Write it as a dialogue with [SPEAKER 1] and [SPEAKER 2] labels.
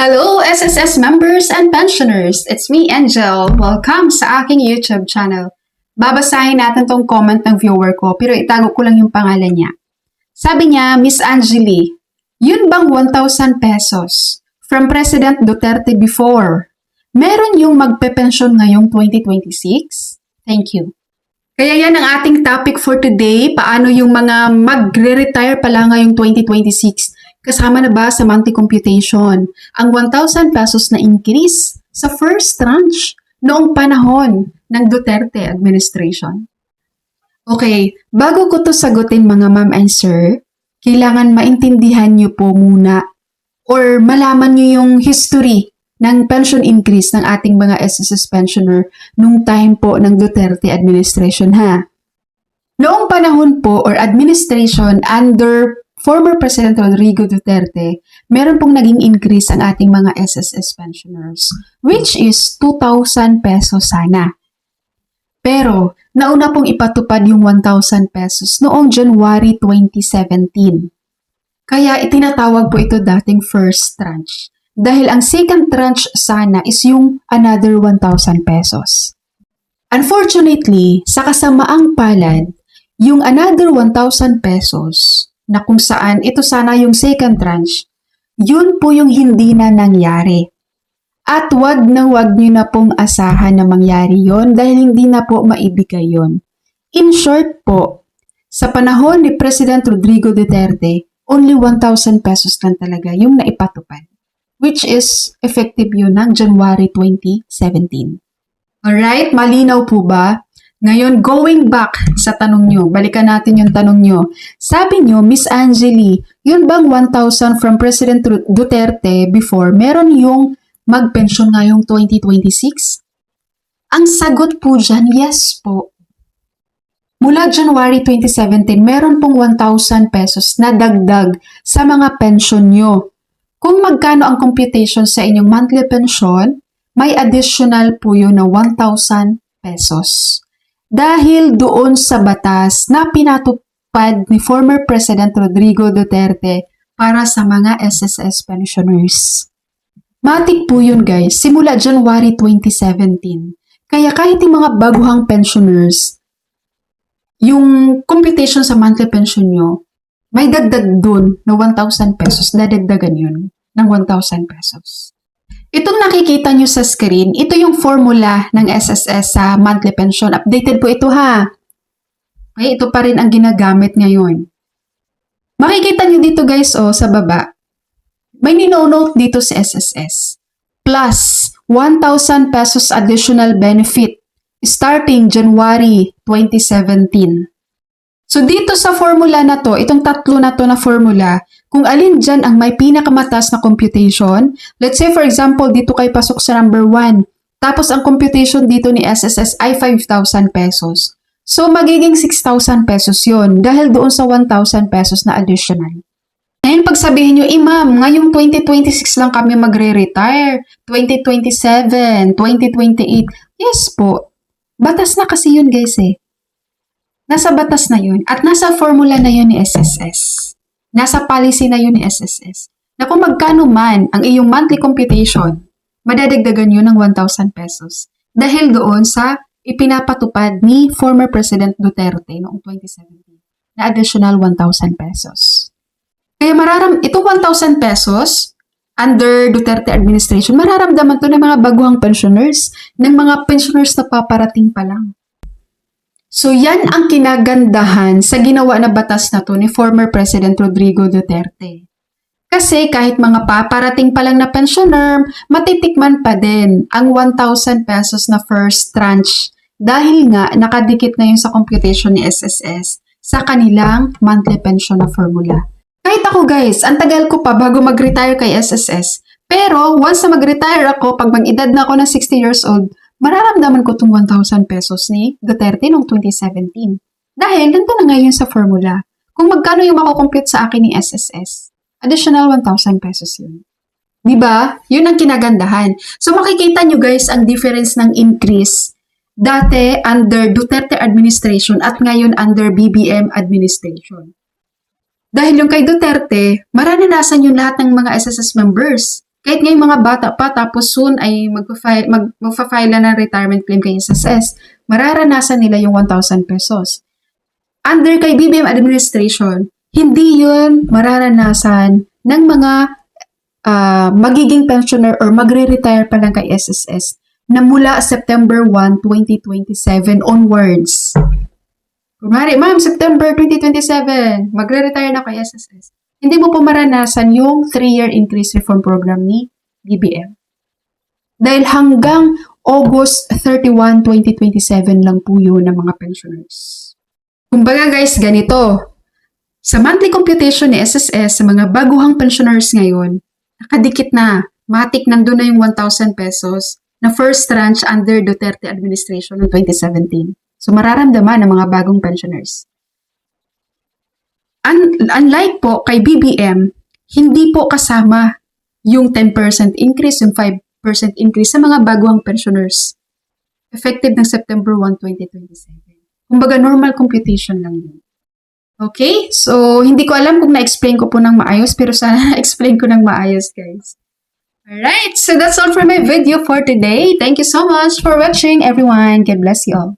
[SPEAKER 1] Hello, SSS members and pensioners! It's me, Angel. Welcome sa aking YouTube channel. Babasahin natin tong comment ng viewer ko, pero itago ko lang yung pangalan niya. Sabi niya, Miss Angeli, yun bang 1,000 pesos from President Duterte before? Meron yung magpe-pensyon ngayong 2026? Thank you. Kaya yan ang ating topic for today, paano yung mga magre-retire pala ngayong 2026. Kasama na ba sa monthly computation ang 1,000 pesos na increase sa first tranche noong panahon ng Duterte administration? Okay, bago ko to sagutin mga ma'am and sir, kailangan maintindihan nyo po muna or malaman nyo yung history ng pension increase ng ating mga SSS pensioner nung time po ng Duterte administration ha. Noong panahon po or administration under former President Rodrigo Duterte, meron pong naging increase ang ating mga SSS pensioners, which is 2,000 pesos sana. Pero, nauna pong ipatupad yung 1,000 pesos noong January 2017. Kaya itinatawag po ito dating first tranche. Dahil ang second tranche sana is yung another 1,000 pesos. Unfortunately, sa kasamaang palad, yung another 1,000 pesos na kung saan ito sana yung second tranche, yun po yung hindi na nangyari. At wag nyo na pong asahan na mangyari yon dahil hindi na po maibigay yon. In short po, sa panahon ni President Rodrigo Duterte, only 1,000 pesos lang talaga yung naipatupad, which is effective yun ng January 2017. Alright, malinaw po ba? Ngayon, going back sa tanong nyo, balikan natin yung tanong nyo. Sabi nyo, Miss Angeli, yun bang 1,000 from President Duterte before, meron yung mag-pension ngayong 2026? Ang sagot po dyan, yes po. Mula January 2017, meron pong 1,000 pesos na dagdag sa mga pension nyo. Kung magkano ang computation sa inyong monthly pension, may additional po yun na 1,000 pesos. Dahil doon sa batas na pinatupad ni former President Rodrigo Duterte para sa mga SSS pensioners. Matik po yun guys, simula January 2017. Kaya kahit yung mga baguhang pensioners, yung computation sa monthly pension nyo, may dagdag dun na 1,000 pesos, dadagdagan yun ng 1,000 pesos. Itong nakikita nyo sa screen, ito yung formula ng SSS sa monthly pension. Updated po ito ha. Okay, ito pa rin ang ginagamit ngayon. Makikita nyo dito guys sa baba. May nino-note dito sa SSS. Plus 1,000 pesos additional benefit starting January 2017. So dito sa formula na to, itong tatlo na to na formula, kung alin dyan ang may pinakamataas na computation, let's say for example, dito kayo pasok sa number 1, tapos ang computation dito ni SSS ay 5,000 pesos. So magiging 6,000 pesos yon dahil doon sa 1,000 pesos na additional. Ngayon pag sabihin nyo, ma'am, ngayong 2026 lang kami magre-retire, 2027, 2028, yes po, batas na kasi yun guys eh. Nasa batas na yun at nasa formula na yun ni SSS. Nasa policy na yun ni SSS. Na kung magkano man ang iyong monthly computation, madadagdagan yun ng 1,000 pesos. Dahil doon sa ipinapatupad ni former President Duterte noong 2017 na additional 1,000 pesos. Kaya itong 1,000 pesos under Duterte administration, mararamdaman to ng mga baguhang pensioners, ng mga pensioners na paparating pa lang. So yan ang kinagandahan sa ginawa na batas na to ni former President Rodrigo Duterte. Kasi kahit mga paparating pa lang na pensioner, matitikman pa din ang 1,000 pesos na first tranche dahil nga nakadikit na yun sa computation ni SSS sa kanilang monthly pension na formula. Kahit ako guys, ang tagal ko pa bago mag-retire kay SSS. Pero once na mag-retire ako, pag mag-edad na ako na 60 years old, mararamdaman ko itong 1,000 pesos ni Duterte noong 2017. Dahil nandun na ngayon sa formula. Kung magkano yung makukompute sa akin ni SSS, additional 1,000 pesos yun. Diba? Yun ang kinagandahan. So makikita nyo guys ang difference ng increase dati under Duterte administration at ngayon under BBM administration. Dahil yung kay Duterte, mararanasan yung lahat ng mga SSS members. Kahit ngayong mga bata pa, tapos soon ay magpa-file na ng retirement claim kay SSS, mararanasan nila yung 1,000 pesos. Under kay BBM administration, hindi yun mararanasan ng mga magiging pensioner or magre-retire pa lang kay SSS na mula September 1, 2027 onwards. Kunwari, ma'am, September 2027, magre-retire na kay SSS. Hindi mo po maranasan yung 3-year increase reform program ni BBM. Dahil hanggang August 31, 2027 lang po yun ng mga pensioners. Kumbaga guys, ganito. Sa monthly computation ni SSS, sa mga baguhang pensioners ngayon, nakadikit na. Matik nandun na yung 1,000 pesos na first tranche under Duterte administration noong 2017. So mararamdaman ng mga bagong pensioners. Unlike po kay BBM, hindi po kasama yung 10% increase, yung 5% increase sa mga baguhang pensioners. Effective ng September 1, 2027. Kumbaga, normal computation lang yun. Okay? So, hindi ko alam kung na-explain ko po ng maayos, pero sana na-explain ko ng maayos, guys. Alright, so that's all for my video for today. Thank you so much for watching, everyone. God bless you all.